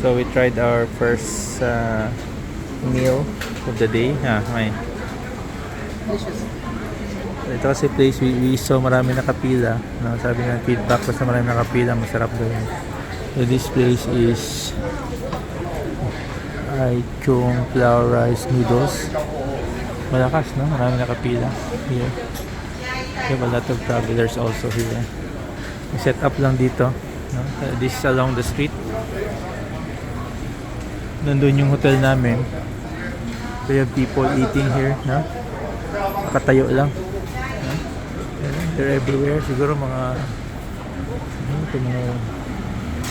So we tried our first meal of the day. May. Delicious. Ito kasi place we saw marami nakapila. No? Sabi ng feedback basta marami nakapila, masarap daw yun. So this place is Aichung flour rice noodles. Malakas, no? Marami nakapila here. We have a lot of travelers also here. Set up lang dito. No? This is along the street. Nandun yung hotel namin. We have people eating here. No? Nakatayo lang. No? They're everywhere. Siguro mga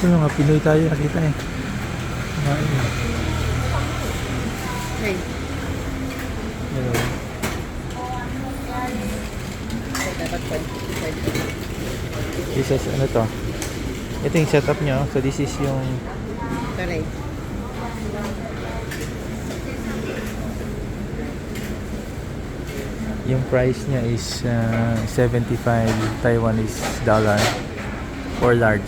mga Pinoy tayo nakita eh. Okay. Dapat This is ano to? Ito yung setup nyo. So this is yung Correct. yung price niya is 75 Taiwanese dollar for large.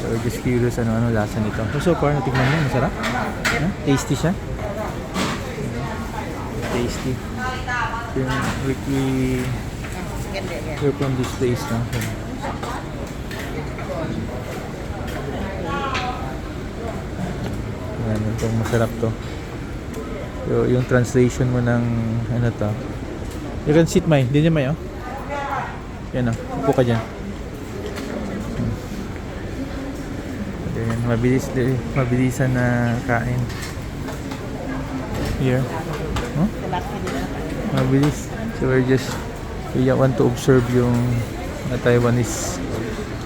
So we're just curious ano lasa nito. So far natikman niya, masarap. Tasty siya. Tasty. Yung we're from this place, no? Yan, itong masarap to. So, yung translation mo ng ano to. You can sit, May. Hindi niya, May, oh. Yan, oh. Upo ka dyan. Then, mabilisan na kain. Here. Huh? Mabilis. So, we want to observe yung Taiwanese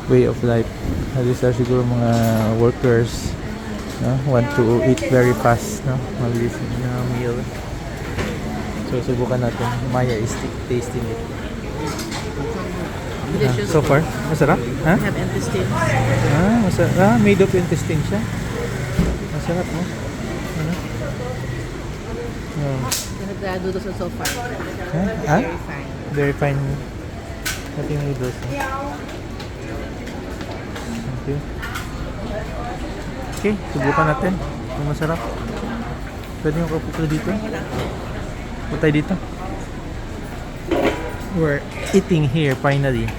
way of life. These are siguro mga workers, no? Want to eat very fast, no? Mabilis na meal. So subukan natin. Maya is tasting it. Delicious. So far, masarap? Ha? Have intestines. Masarap. Made of intestine siya. Masarap, no? Ano? The noodles are so fine. Ha? Very fine. Very fine. Ating noodles. Okay. Okay, subukan natin. Kung masarap. Pwede yung kapupo dito. Punta tayo dito. We're eating here finally.